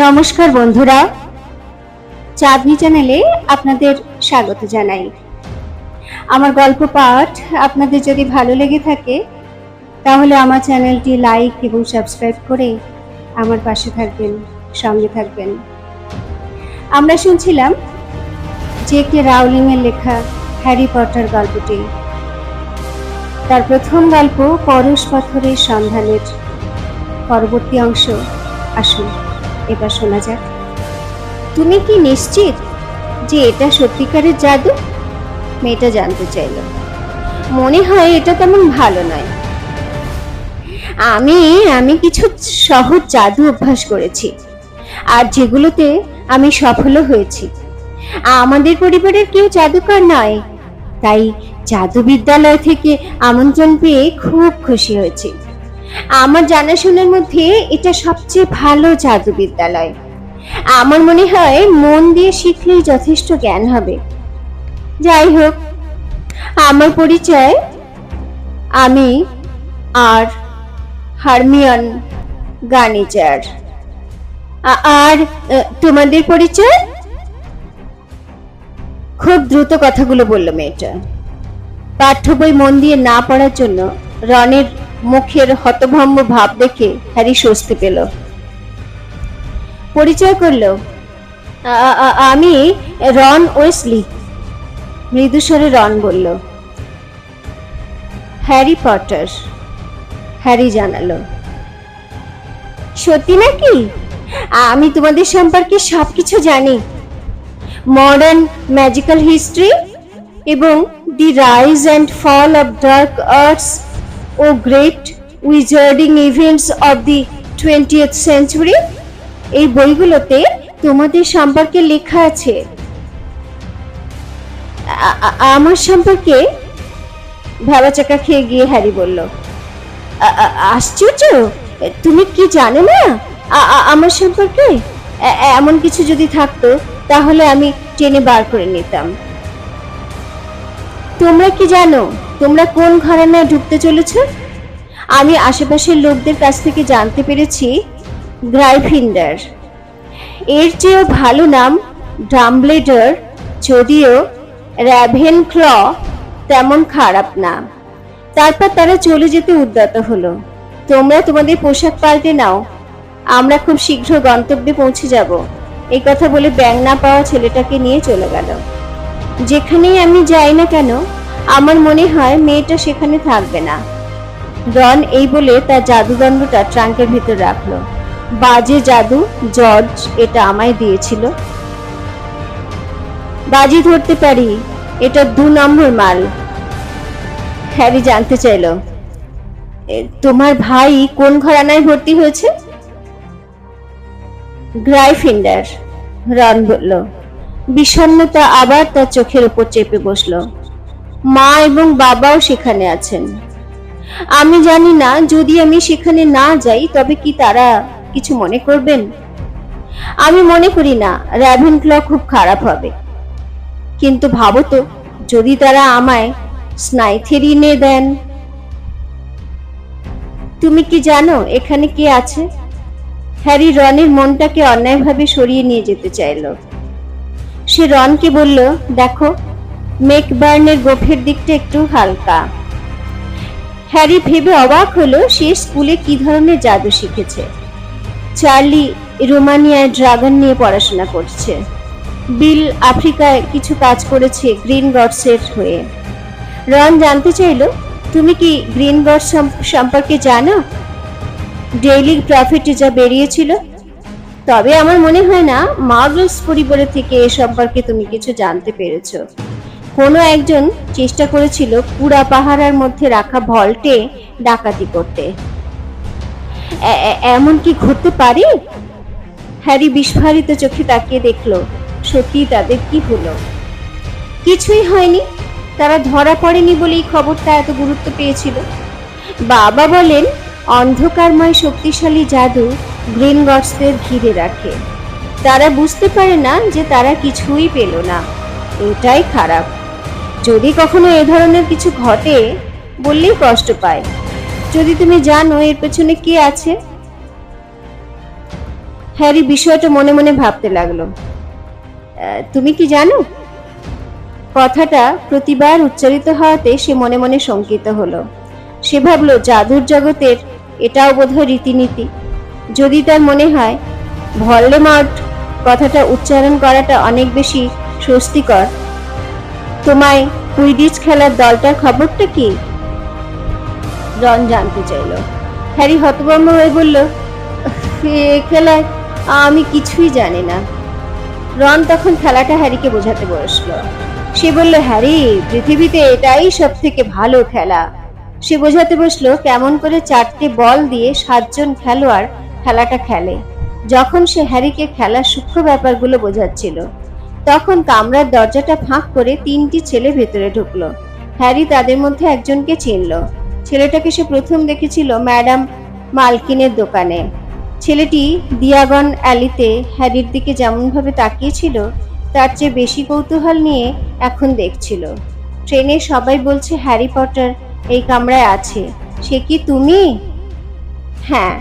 নমস্কার বন্ধুরা, চাঁদনি চ্যানেলে আপনাদের স্বাগত জানাই। আমার গল্প পাঠ আপনাদের যদি ভালো লেগে থাকে তাহলে আমার চ্যানেলটি লাইক এবং সাবস্ক্রাইব করে আমার পাশে থাকবেন, সঙ্গে থাকবেন। আমরা শুনছিলাম জে.কে. রাউলিং এর লেখা হ্যারি পটার গল্পটি। তার প্রথম গল্প পরশ পাথরের সন্ধানের পরবর্তী অংশ আসুন এবার শোনা যাক। তুমি কি নিশ্চিত যে এটা সত্যিকারের জাদু? মেয়েটা জানতে চাইল। মনে হয় এটা তেমন ভালো নয়। আমি কিছু সহজ জাদু অভ্যাস করেছি, আর যেগুলোতে আমি সফল হয়েছি। আমাদের পরিবারের কেউ জাদুকর নয়, তাই জাদু বিদ্যালয় থেকে আমন্ত্রণ পেয়ে খুব খুশি হয়েছি। আমার জানাশোনার মধ্যে এটা সবচেয়ে ভালো জাদু বিদ্যালয়। আমার মনে হয় মন দিয়ে শিখলেই যথেষ্ট জ্ঞান হবে। যাই হোক, আমার পরিচয়, আমি আর হারমিয়ন গানিজার। আর তোমাদের পরিচয়? খুব দ্রুত কথাগুলো বলল মেয়েটা। পাঠ্য বই মন দিয়ে না পড়ার জন্য রনের মুখের হতভম্ব ভাব দেখে হ্যারি স্বস্তি পেল। পরিচয় করল, আমি রন ওয়েসলি। মৃদুস্বরে রন বলল। হ্যারি পটার, হ্যারি জানালো। সত্যি নাকি? আমি তোমাদের সম্পর্কে সবকিছু জানি। মডার্ন ম্যাজিক্যাল হিস্ট্রি এবং the rise and fall of dark arts ও great wizarding events of the 20th century, এই বইগুলোতে তোমাদের সম্পর্কে লেখা আছে। আমার সম্পর্কে? ভ্যাবাচাকা খেয়ে গিয়ে হ্যারি বলল। আশ্চর্য, তুমি কি জানো না আমার সম্পর্কে? এমন কিছু যদি থাকতো তাহলে আমি টেনে বার করে নিতাম। তোমরা কি জানো তোমরা কোন ঘরানায় ঢুকতে চলেছ? আমি আশেপাশের লোকদের কাছ থেকে জানতে পেরেছি গ্রাইফিন্ডার। এর চেয়েও ভালো নাম ডাম্বলেডর, যদিও র্যাভেনক্ল তেমন খারাপ না। তারপর তারা চলে যেতে উদ্যত হলো। তোমরা তোমাদের পোশাক পাল্টে নাও, আমরা খুব শীঘ্র গন্তব্যে পৌঁছে যাব। এই কথা বলে ব্যাঙ না পাওয়া ছেলেটাকে নিয়ে চলে গেল। যেখানেই আমি যাই না কেন আমার মনে হয় মেয়েটা সেখানে থাকবে না। রন এই বলে তার জাদুদণ্ডটা ট্রাঙ্কের ভিতর রাখলো। বাজে জাদু, জর্জ এটা আমায় দিয়েছিল। বাজি ধরতে পারি এটা 2 নম্বর মাল। হ্যারি জানতে চাইল, তোমার ভাই কোন ঘরানায় ভর্তি হয়েছে? গ্রাইফিন্ডার, রন বলল। বিষণ্ণতা আবার তার চোখের উপর চেপে বসলো। মা এবং বাবাও সেখানে আছেন। আমি জানি না, যদি আমি সেখানে না যাই তবে কি তারা কিছু মনে করবেন? আমি মনে করি না র্যাভেনক্ল খুব খারাপ হবে, কিন্তু ভাবো তো যদি তারা আমায় স্নাইথেরিনে দেন। তুমি কি জানো এখানে কে আছে? হ্যারি রনের মনটাকে অন্যায়ভাবে সরিয়ে নিয়ে যেতে চাইল। সে রনকে বলল, দেখো, মেকবার্নের গোফের দিকটা একটু হালকা। হ্যারি ভেবে অবাক হলো সে স্কুলে কি ধরনের জাদু শিখেছে। চার্লি রোমানিয়ায় ড্রাগন নিয়ে পড়াশোনা করছে। বিল আফ্রিকায় কিছু কাজ করেছে গ্রিন গডসের হয়ে। রন জানতে চাইল, তুমি কি গ্রিন গডস সম্পর্কে জানো? ডেইলি প্রফিটে যা বেরিয়েছিল। তবে আমার মনে হয় না মার্গলস পরিবারের থেকে এ সম্পর্কে তুমি কিছু জানতে পেরেছো। কোনো একজন চেষ্টা করেছিল পুরা পাহারার মধ্যে রাখা ভল্টে ডাকাতি করতে। এমন কি ঘটতে পারে? হ্যারি বিস্ফারিত চোখে তাকিয়ে দেখলো, সত্যি তাদের কি হলো? কিছুই হয়নি। তারা ধরা পড়েনি বলেই খবরটা এত গুরুত্ব পেয়েছিল। বাবা বলেন অন্ধকারময় শক্তিশালী জাদু গ্রিন গডসদের ঘিরে রাখে। তারা বুঝতে পারে না যে তারা কিছুই পেল না। এটাই খারাপ। যদি কখনো এ ধরনের কিছু ঘটে বললেই কষ্ট পায়। যদি তুমি জানো এর পেছনে কে আছে। হ্যারি বিষয়টা মনে মনে ভাবতে লাগলো। তুমি কি জানো? কথাটা প্রতিবার উচ্চারিত হওয়াতে সে মনে মনে শঙ্কিত হলো। সে ভাবলো জাদুর জগতের এটাও বোধহয় রীতিনীতি। যদি তার মনে হয় ভলডেমর্ট কথাটা উচ্চারণ করাটা অনেক বেশি স্বস্তিকর। তোমায় কুইডিচ খেলার দলটার খবরটা কি? রন জানতে চাইল। হ্যারি হতভম্ব হয়ে বলল, এ খেলায় আমি কিছুই জানি না। রন তখন খেলাটা হ্যারিকে বোঝাতে বসলো। সে বলল, হ্যারি, পৃথিবীতে এটাই সব থেকে ভালো খেলা। সে বোঝাতে বসলো কেমন করে 4টে বল দিয়ে 7জন খেলোয়াড় খেলাটা খেলে। যখন সে হ্যারিকে খেলার সূক্ষ্ম ব্যাপারগুলো বোঝাচ্ছিল, তখন কামরার দরজাটা ফাঁক করে 3টি ছেলে ভেতরে ঢুকলো। হ্যারি তাদের মধ্যে একজনকে চিনল। ছেলেটাকে সে প্রথম দেখেছিল ম্যাডাম মালকিনের দোকানে। ছেলেটি দিয়াগন অ্যালিতে হ্যারির দিকে যেমন ভাবে তাকিয়েছিল, তার চেয়ে বেশি কৌতূহল নিয়ে এখন দেখছিল। ট্রেনে সবাই বলছে হ্যারি পটার এই কামরায় আছে। সে কি তুমি? হ্যাঁ,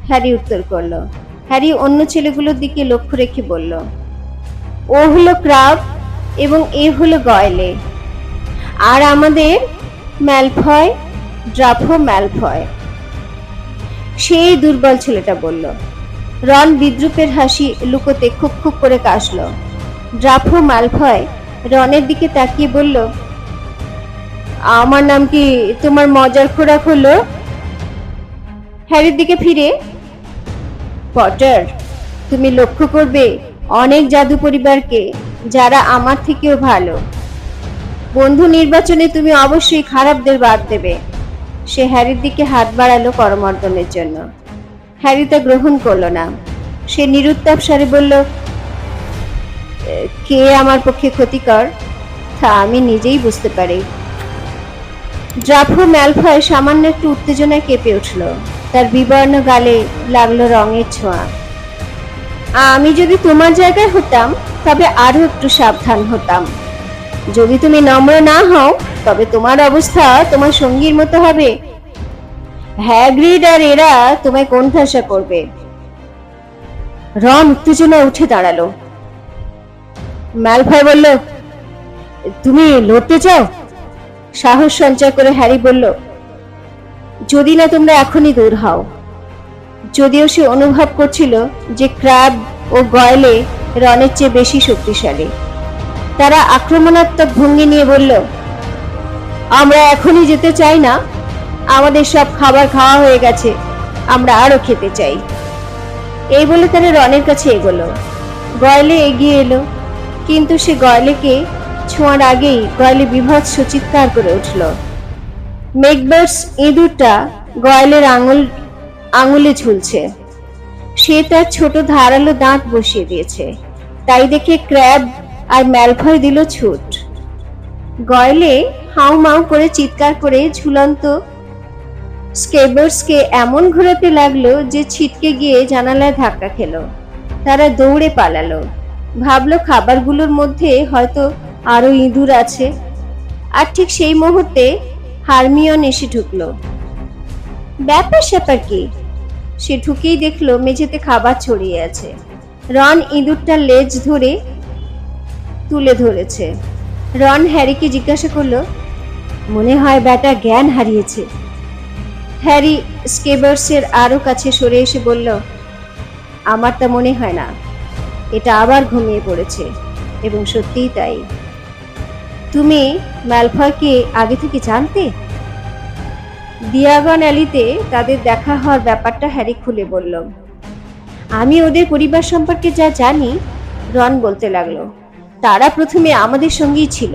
হ্যারি উত্তর করল। হ্যারি অন্য ছেলেগুলোর দিকে লক্ষ্য রেখে বলল, ও হলো ক্রাব এবং এ হলো গয়লে, আর আমাদের ম্যালফয়, ড্রাফো ম্যালফয়। সেই দুর্বল ছেলেটা বলল। রন বিদ্রুপের হাসি লুকোতে খুব খুব করে কাশল। ড্রাফো ম্যালফয় রনের দিকে তাকিয়ে বলল, আমার নাম কি তোমার মজার খোরাক হলো? হ্যারির দিকে ফিরে, পটার, তুমি লক্ষ্য করবে অনেক জাদু পরিবারকে যারা আমার থেকেও ভালো। বন্ধু নির্বাচনে তুমি অবশ্যই খারাপদের বাদ দেবে। সে হ্যারির দিকে হাত বাড়ালো করমর্দনের জন্য। হ্যারি তা গ্রহণ করলো না। সে নিরুত্তাপ স্বরে বলল, কে আমার পক্ষে ক্ষতিকর তা আমি নিজেই বুঝতে পারি। ড্রাফো ম্যালফয় সামান্য একটু উত্তেজনায় কেঁপে উঠল। তার বিবর্ণ গালে লাগলো রঙের ছোঁয়া। আমি যদি তোমার জায়গায় হতাম তবে আরো একটু সাবধান হতাম। যদি তুমি নম্র না হও তবে তোমার অবস্থা তোমার সঙ্গীর মতো হবে। হ্যাগ্রিড আর এরা তোমায় কোণঠাসা করবে। রন উত্তেজনায় উঠে দাঁড়ালো। ম্যালফয় বলল, তুমি লড়তে চাও? সাহস সঞ্চয় করে হ্যারি বলল, যদি না তোমরা এখনই দূর হও। যদিও সে অনুভব করছিল যে ক্র্যাব ও গয়লে রনের চেয়ে বেশি শক্তিশালী। তারা আক্রমণাত্মক ভঙ্গি নিয়ে বলল, আমরা এখনই যেতে চাই না। আমাদের সব খাবার খাওয়া হয়ে গেছে, আমরা আরো খেতে চাই। এই বলে তারা রনের কাছে এগোলো। গয়লে এগিয়ে এলো, কিন্তু সে গয়লেকে ছোঁয়ার আগেই গয়লে বীভৎস চিৎকার করে উঠল। মেকবার্স ইঁদুরটা গয়লের আঙুলে ঝুলছে। সে তার ছোট ধারালো দাঁত বসিয়ে দিয়েছে। তাই দেখে ক্র্যাব আর ম্যালফয় দিল ছুট। গয়লে হাউ মাউ করে চিৎকার করে ঝুলন্ত স্কেবার্সকে এমন ঘোরাতে লাগলো যে ছিটকে গিয়ে জানালায় ধাক্কা খেলো। তারা দৌড়ে পালালো। ভাবলো খাবারগুলোর মধ্যে হয়তো আরো ইঁদুর আছে। আর ঠিক সেই মুহূর্তে হারমিয়ন এসে ঢুকলো। ব্যাপার স্যাপার কি? সে ঢুকেই দেখলো মেঝেতে খাবার ছড়িয়ে আছে। রন ইঁদুরটার লেজ ধরে তুলে ধরেছে। রন হ্যারিকে জিজ্ঞাসা করলো, মনে হয় ব্যাটা জ্ঞান হারিয়েছে। হ্যারি স্কেবার্সের আরো কাছে সরে এসে বলল, আমার তা মনে হয় না। এটা আবার ঘুমিয়ে পড়েছে, এবং সত্যিই তাই। তুমি ম্যালফয়কে আগে থেকে জানতে? দিয়াগন অ্যালিতে তাদের দেখা হওয়ার ব্যাপারটা হ্যারি খুলে বলল। আমি ওদের পরিবার সম্পর্কে যা জানি, রন বলতে লাগলো, তারা প্রথমে আমাদের সঙ্গেই ছিল।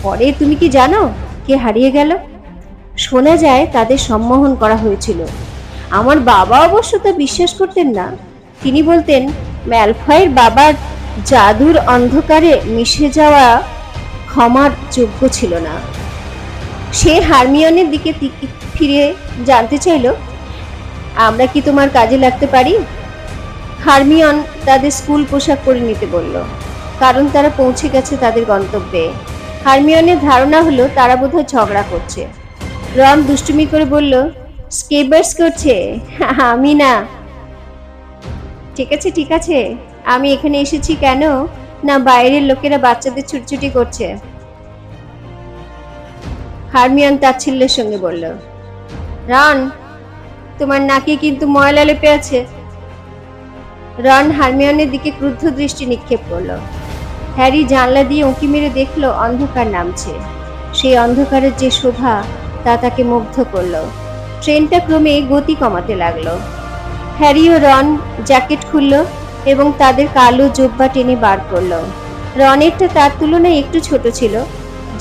পরে তুমি কি জানো কে হারিয়ে গেল? শোনা যায় তাদের সম্মোহন করা হয়েছিল। আমার বাবা অবশ্য তা বিশ্বাস করতেন না। তিনি বলতেন ম্যালফয়ের বাবার জাদুর অন্ধকারে মিশে যাওয়া ক্ষমার যোগ্য ছিল না। সে হারমিয়নের দিকে ফিরে জানতে চাইল, আমরা কি তোমার কাজে লাগতে পারি? হারমিয়ন তাদের স্কুল পোশাক পরে নিতে বলল, কারণ তারা পৌঁছে গেছে তাদের গন্তব্যে। হারমিয়নের ধারণা হলো তারা বোধহয় ঝগড়া করছে। রন দুষ্টুমি করে বলল, স্কেবার্স করছে, আমি না। ঠিক আছে ঠিক আছে, আমি এখানে এসেছি কেন না বাইরের লোকেরা বাচ্চাদের ছুটছুটি করছে। হারমিয়ন তাচ্ছিল্যের সঙ্গে বলল, রন, তোমার নাকে কিন্তু ময়লা লেপে আছে। রন হারমিয়নের দিকে ক্রুদ্ধ দৃষ্টি নিক্ষেপ করল। হ্যারি জানলা দিয়ে উঁকি মেরে দেখল অন্ধকার নামছে। সেই অন্ধকারের যে শোভা তা তাকে মুগ্ধ করল। ট্রেনটা ক্রমে গতি কমাতে লাগলো। হ্যারি ও রন জ্যাকেট খুলল এবং তাদের কালো জোব্বা টেনে বার করলো। রনেরটা তার তুলনায় একটু ছোট ছিল,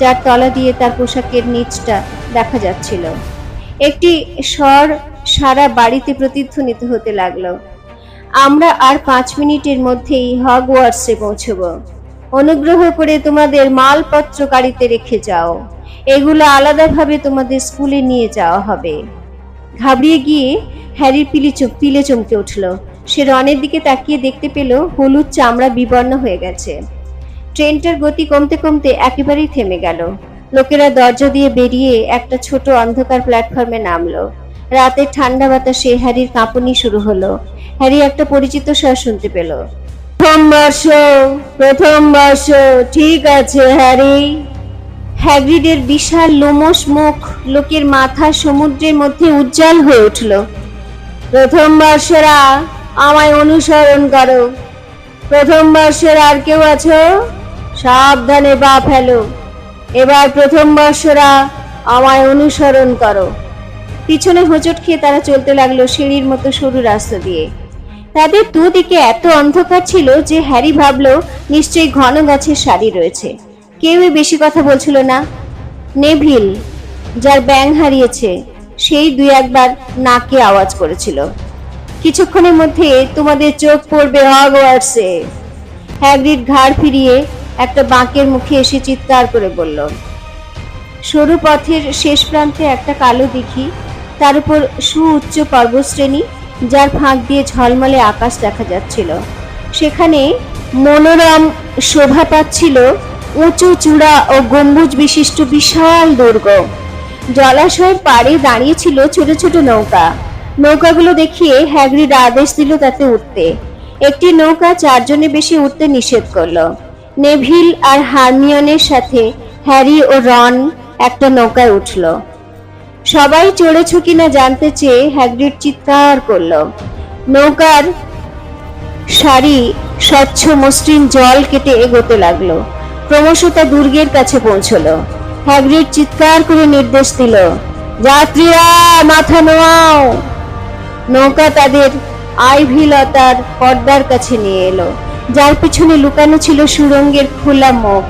যার তলা দিয়ে তার পোশাকের নিচটা দেখা যাচ্ছিল। একটি স্বর সারা বাড়িতে প্রতিধ্বনিত হতে লাগলো, আমরা আর 5 মিনিটের মধ্যেই হগওয়ার্টসে পৌঁছব। অনুগ্রহ করে তোমাদের মালপত্র গাড়িতে রেখে যাও, এগুলো আলাদাভাবে তোমাদের স্কুলে নিয়ে যাওয়া হবে। ঘাবড়িয়ে গিয়ে হ্যারির পিলে চমকে উঠল। সে রনের দিকে তাকিয়ে দেখতে পেল হলুদ চামড়া বিবর্ণ হয়ে গেছে। ট্রেনটার গতি কমতে কমতে একেবারেই থেমে গেল। লোকেরা দরজা দিয়ে বেরিয়ে একটা ছোট অন্ধকার প্ল্যাটফর্মে নামলো। রাতের ঠান্ডা বাতাসে হ্যারির কাঁপুনি শুরু হলো। হ্যারি একটা পরিচিত স্বর শুনতে পেল, প্রথম বর্ষ, ঠিক আছে হ্যারি। হ্যাগ্রিডের বিশাল লোমশ মুখ লোকের মাথা সমুদ্রের মধ্যে উজ্জ্বল হয়ে উঠল। প্রথম বর্ষরা, আমায় অনুসরণ করো। প্রথম বর্ষের আর কেউ আছো? সাবধানে পা ফেলো। এবার প্রথম বর্ষরা, আমায় অনুসরণ করো। পিছনে হোঁচট খেয়ে তারা চলতে লাগলো সিঁড়ির মতো সরু রাস্তা দিয়ে। তাদের দুদিকে এত অন্ধকার ছিল যে হ্যারি ভাবলো নিশ্চয়ই ঘন গাছের সারি রয়েছে। কেউই বেশি কথা বলছিল না। নেভিল, যার ব্যাঙ হারিয়েছে, সেই 2-1 নাকে আওয়াজ করেছিল, কিছুক্ষণের মধ্যে তোমাদের চোখ পড়বে হগওয়ার্টসে। হ্যাগ্রিড ঘাড় ফিরিয়ে একটা বাঁকের মুখে এসে চিৎকার করে বলল। সরু পথের শেষ প্রান্তে একটা কালো দিঘি, তার উপর সুউচ্চ পর্বতশ্রেণী, যার ফাঁক দিয়ে ঝলমলে আকাশ দেখা যাচ্ছিল। সেখানে মনোরম শোভা পাচ্ছিল উঁচু চূড়া ও গম্বুজ বিশিষ্ট বিশাল দুর্গ। জলাশয়ের পাড়ে দাঁড়িয়েছিল ছোট ছোট নৌকা। নৌকাগুলো দেখিয়ে হ্যাগ্রিড আদেশ দিল তাতে উঠতে। একটি নৌকা 4 জনের বেশি উঠতে নিষেধ করলো। নেভিল আর হারমিয়নের সাথে হ্যারি ও রন একটা নৌকায় উঠল। সবাই চড়েছ কিনা জানতে চেয়ে হ্যাগ্রিড চিৎকার করলো। নৌকার সারি স্বচ্ছ মসৃণ জল কেটে এগোতে লাগলো। ক্রমশ তা দুর্গের কাছে পৌঁছলো। হ্যাগ্রিড চিৎকার করে নির্দেশ দিল, যাত্রীরা মাথা নোয়াও। নৌকা তাদের আইভি লতার পর্দার কাছে নিয়ে এলো, যার পিছনে লুকানো ছিল সুড়ঙ্গের খোলা মুখ।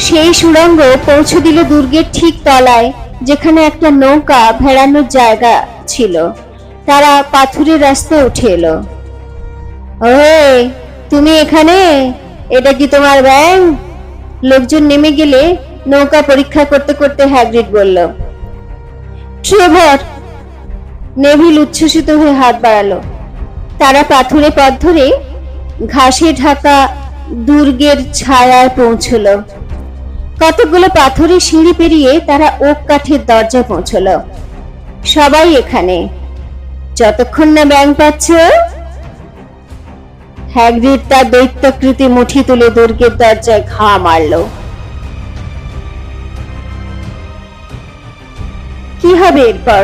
সেই সুড়ঙ্গ পৌঁছে দিল দুর্গের ঠিক তলায়, যেখানে একটা নৌকা ভেড়ানোর জায়গা ছিল। তারা পাথুরের রাস্তায় উঠে এলো। ওহে, তুমি এখানে? এটা কি তোমার ব্যাঙ? লোকজন নেমে গেলে নৌকা পরীক্ষা করতে করতে হ্যাগ্রিড বলল। ট্রেভর! নেভিল উচ্ছ্বসিত হয়ে হাত বাড়ালো। তারা পাথুরে পথ ধরে ঘাসে ঢাকা দুর্গের ছায়ায় পৌঁছলো। কতগুলো পাথরের সিঁড়ি পেরিয়ে তারা ওক কাঠের দরজায় পৌঁছলো। সবাই এখানে, যতক্ষণ না ব্যাঙ পাচ্ছ। হ্যাগ্রিড তার দৈত্যাকৃতি মুঠি তুলে দুর্গের দরজায় ঘা মারল। কি হবে এরপর?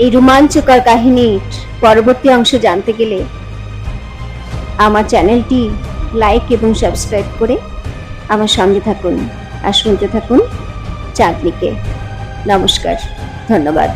এই রোমাঞ্চকর কাহিনীর পরবর্তী অংশ জানতে গেলে আমার চ্যানেলটি লাইক এবং সাবস্ক্রাইব করে আমার সঙ্গে থাকুন আর শুনতে থাকুন চাঁদনিকে। নমস্কার, ধন্যবাদ।